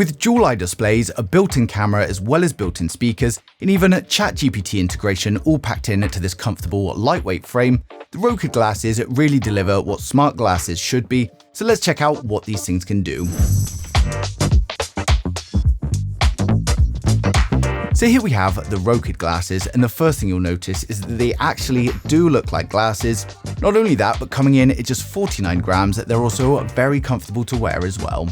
With dual-eye displays, a built-in camera as well as built-in speakers, and even ChatGPT integration all packed into this comfortable, lightweight frame, the Rokid glasses really deliver what smart glasses should be, so let's check out what these things can do. So here we have the Rokid glasses, and the first thing you'll notice is that they actually do look like glasses. Not only that, but coming in at just 49 grams, they're also very comfortable to wear as well.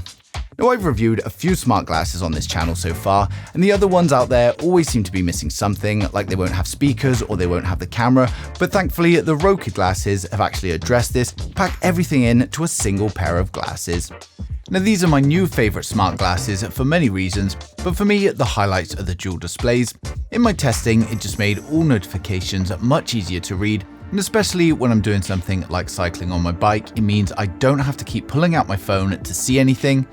Now, I've reviewed a few smart glasses on this channel so far, and the other ones out there always seem to be missing something, like they won't have speakers or they won't have the camera, but thankfully the Rokid glasses have actually addressed this, pack everything in to a single pair of glasses. Now, these are my new favourite smart glasses for many reasons, but for me the highlights are the dual displays. In my testing, it just made all notifications much easier to read, and especially when I'm doing something like cycling on my bike, it means I don't have to keep pulling out my phone to see anything.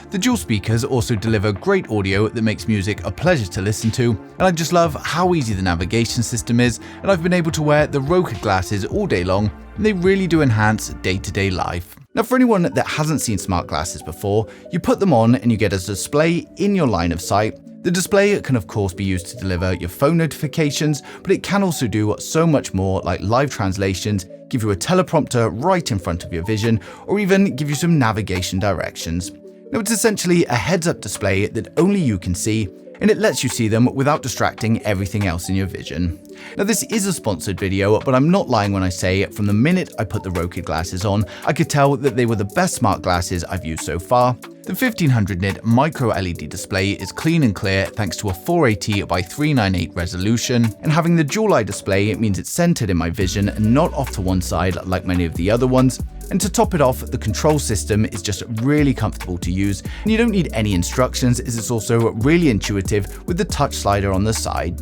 The dual speakers also deliver great audio that makes music a pleasure to listen to, and I just love how easy the navigation system is, and I've been able to wear the Rokid glasses all day long, and they really do enhance day-to-day life. Now, for anyone that hasn't seen smart glasses before, you put them on and you get a display in your line of sight. The display can of course be used to deliver your phone notifications, but it can also do so much more, like live translations, give you a teleprompter right in front of your vision, or even give you some navigation directions. Now, it's essentially a heads-up display that only you can see, and it lets you see them without distracting everything else in your vision. Now, this is a sponsored video, but I'm not lying when I say from the minute I put the Rokid glasses on, I could tell that they were the best smart glasses I've used so far. The 1500 nit micro LED display is clean and clear thanks to a 480 by 398 resolution, and having the dual eye display means it's centered in my vision and not off to one side like many of the other ones. And to top it off, the control system is just really comfortable to use, and you don't need any instructions as it's also really intuitive with the touch slider on the side.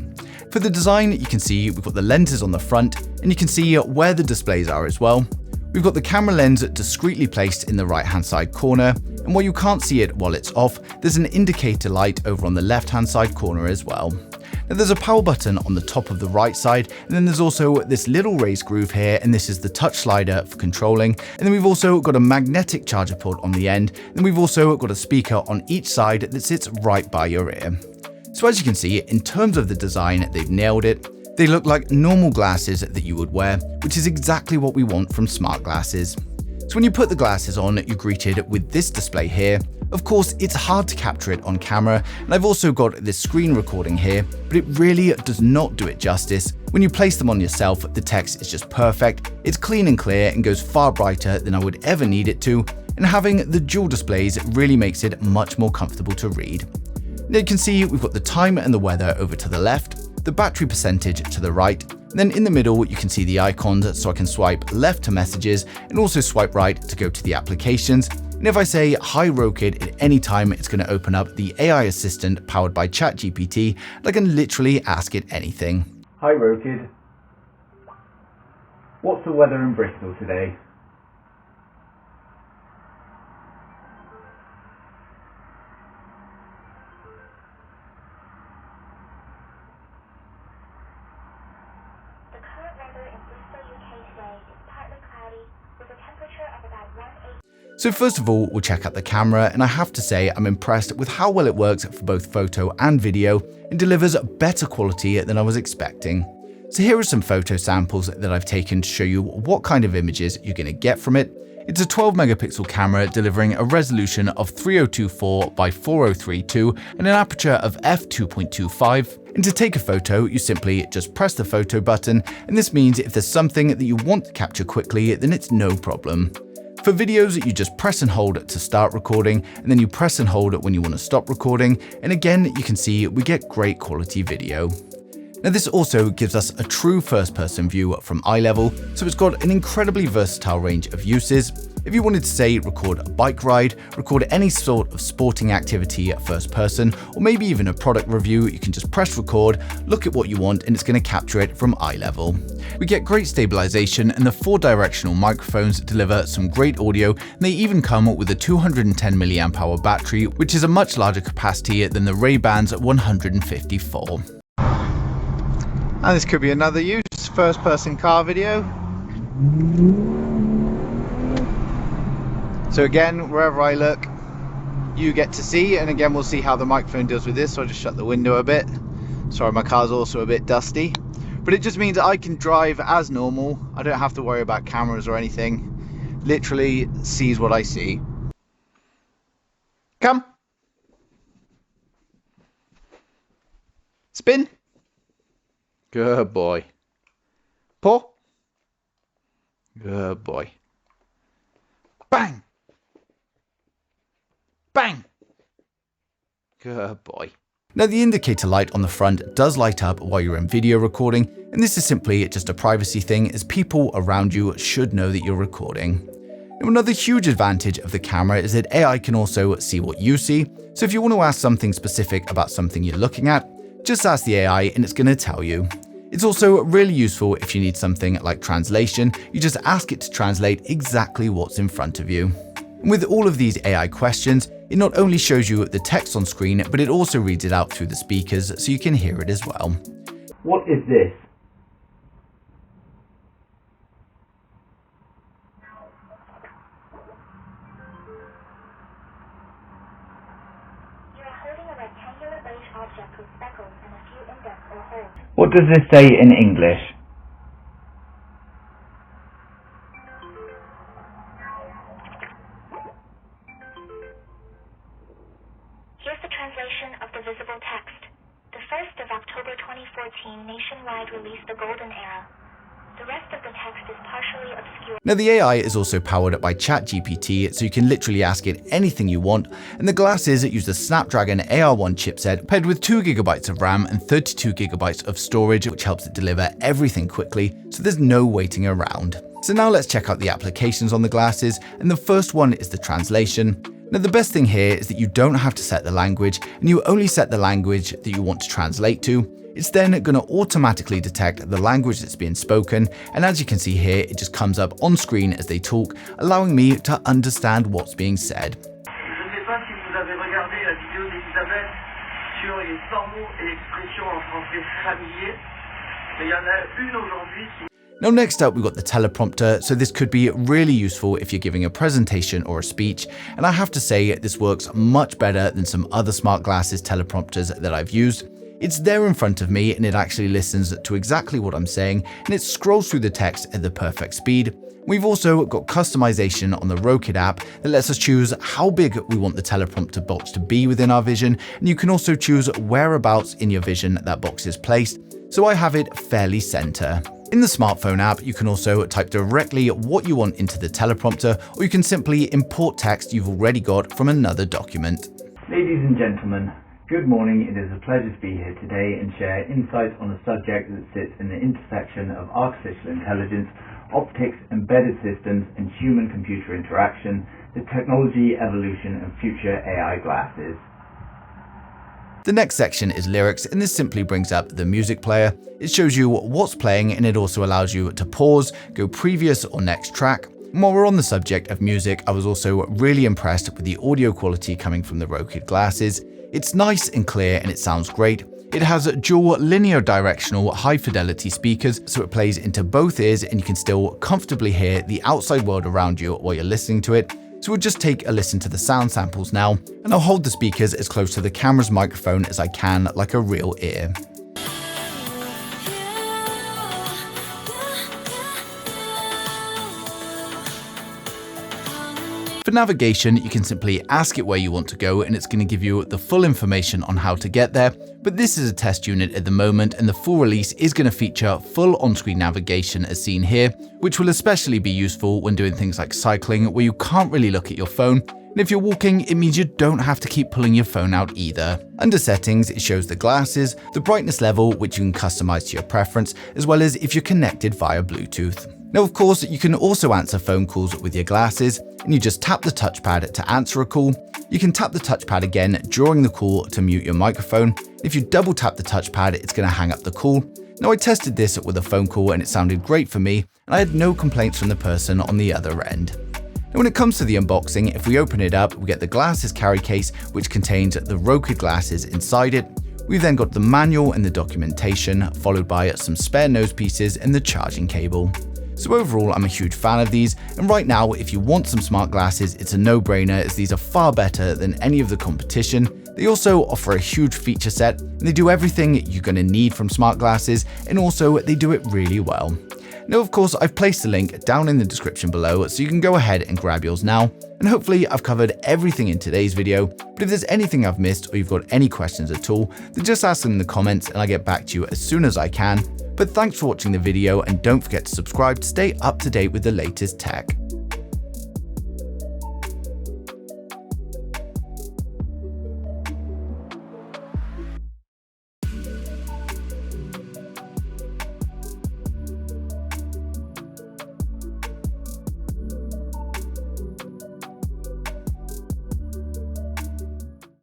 For the design, you can see we've got the lenses on the front, and you can see where the displays are as well. We've got the camera lens discreetly placed in the right hand side corner, and while you can't see it while it's off, there's an indicator light over on the left hand side corner as well. Now, there's a power button on the top of the right side, and then there's also this little raised groove here, and this is the touch slider for controlling. And then we've also got a magnetic charger port on the end, and we've also got a speaker on each side that sits right by your ear. So as you can see, in terms of the design, they've nailed it. They look like normal glasses that you would wear, which is exactly what we want from smart glasses. So when you put the glasses on, you're greeted with this display here. Of course, it's hard to capture it on camera, and I've also got this screen recording here, but it really does not do it justice. When you place them on yourself, the text is just perfect. It's clean and clear and goes far brighter than I would ever need it to, and having the dual displays really makes it much more comfortable to read. Now you can see we've got the time and the weather over to the left, the battery percentage to the right, and then in the middle you can see the icons, so I can swipe left to messages and also swipe right to go to the applications. And if I say hi Rokid at any time, it's going to open up the AI assistant powered by ChatGPT, and I can literally ask it anything. Hi Rokid, what's the weather in Bristol today? So first of all, we'll check out the camera, and I have to say I'm impressed with how well it works for both photo and video and delivers better quality than I was expecting. So here are some photo samples that I've taken to show you what kind of images you're going to get from it. It's a 12 megapixel camera delivering a resolution of 3024 by 4032 and an aperture of f2.25. And to take a photo, you simply just press the photo button, and this means if there's something that you want to capture quickly, then it's no problem. For videos, you just press and hold to start recording, and then you press and hold when you want to stop recording, and again you can see we get great quality video. Now this also gives us a true first-person view from eye level, so it's got an incredibly versatile range of uses. If you wanted to say record a bike ride, record any sort of sporting activity at first person, or maybe even a product review, you can just press record, look at what you want, and it's going to capture it from eye level. We get great stabilization, and the 4-directional microphones deliver some great audio, and they even come with a 210 mAh battery, which is a much larger capacity than the Ray-Ban's 154. And this could be another use, first-person car video. So again, wherever I look, you get to see. And again, we'll see how the microphone deals with this. So I'll just shut the window a bit. Sorry, my car's also a bit dusty. But it just means that I can drive as normal. I don't have to worry about cameras or anything. Literally sees what I see. Come. Spin. Good boy. Pull. Good boy. Bang. Bang. Good boy. Now the indicator light on the front does light up while you're in video recording, and this is simply just a privacy thing, as people around you should know that you're recording. Now another huge advantage of the camera is that AI can also see what you see, so if you want to ask something specific about something you're looking at, just ask the AI and it's going to tell you. It's also really useful if you need something like translation. You just ask it to translate exactly what's in front of you. And with all of these AI questions, it not only shows you the text on screen, but it also reads it out through the speakers so you can hear it as well. What is this? You are holding a rectangular beige object with speckles and a few indents or holes. What does this say in English? Here's the translation of the visible text. The 1st of October 2014 nationwide released the Golden Era. The rest of the text is partially obscured. Now the AI is also powered by ChatGPT, so you can literally ask it anything you want, and the glasses use the Snapdragon AR1 chipset paired with 2GB of RAM and 32GB of storage, which helps it deliver everything quickly, so there's no waiting around. So now let's check out the applications on the glasses, and the first one is the translation. Now the best thing here is that you don't have to set the language, and you only set the language that you want to translate to. It's then going to automatically detect the language that's being spoken, and as you can see here, it just comes up on screen as they talk, allowing me to understand what's being said. Je ne sais pas si vous avez regardé la vidéo d'Elisabeth sur les 100 mots et expressions en français familier, mais il y en a une aujourd'hui qui... Now next up we've got the teleprompter, so this could be really useful if you're giving a presentation or a speech, and I have to say this works much better than some other smart glasses teleprompters that I've used. It's there in front of me and it actually listens to exactly what I'm saying, and it scrolls through the text at the perfect speed. We've also got customization on the Rokid app that lets us choose how big we want the teleprompter box to be within our vision, and you can also choose whereabouts in your vision that box is placed, so I have it fairly center. In the smartphone app, you can also type directly what you want into the teleprompter, or you can simply import text you've already got from another document. Ladies and gentlemen, good morning. It is a pleasure to be here today and share insights on a subject that sits in the intersection of artificial intelligence, optics, embedded systems, and human-computer interaction, the technology evolution of future AI glasses. The next section is lyrics, and this simply brings up the music player. It shows you what's playing, and it also allows you to pause, go previous or next track. And while we're on the subject of music, I was also really impressed with the audio quality coming from the Rokid glasses. It's nice and clear and it sounds great. It has dual linear directional high fidelity speakers, so it plays into both ears and you can still comfortably hear the outside world around you while you're listening to it. So we'll just take a listen to the sound samples now, and I'll hold the speakers as close to the camera's microphone as I can, like a real ear. For navigation, you can simply ask it where you want to go and it's going to give you the full information on how to get there, but this is a test unit at the moment and the full release is going to feature full on-screen navigation as seen here, which will especially be useful when doing things like cycling where you can't really look at your phone, and if you're walking it means you don't have to keep pulling your phone out either. Under settings it shows the glasses, the brightness level which you can customize to your preference, as well as if you're connected via Bluetooth. Now of course you can also answer phone calls with your glasses, and you just tap the touchpad to answer a call. You can tap the touchpad again during the call to mute your microphone. If you double tap the touchpad it's going to hang up the call. Now I tested this with a phone call and it sounded great for me, and I had no complaints from the person on the other end. Now when it comes to the unboxing, if we open it up we get the glasses carry case which contains the Rokid glasses inside it. We've then got the manual and the documentation, followed by some spare nose pieces and the charging cable. So overall, I'm a huge fan of these, and right now, if you want some smart glasses, it's a no-brainer as these are far better than any of the competition. They also offer a huge feature set, and they do everything you're going to need from smart glasses, and also they do it really well. Now, of course, I've placed a link down in the description below, so you can go ahead and grab yours now. And hopefully I've covered everything in today's video, but if there's anything I've missed or you've got any questions at all, then just ask them in the comments and I'll get back to you as soon as I can. But thanks for watching the video, and don't forget to subscribe to stay up to date with the latest tech.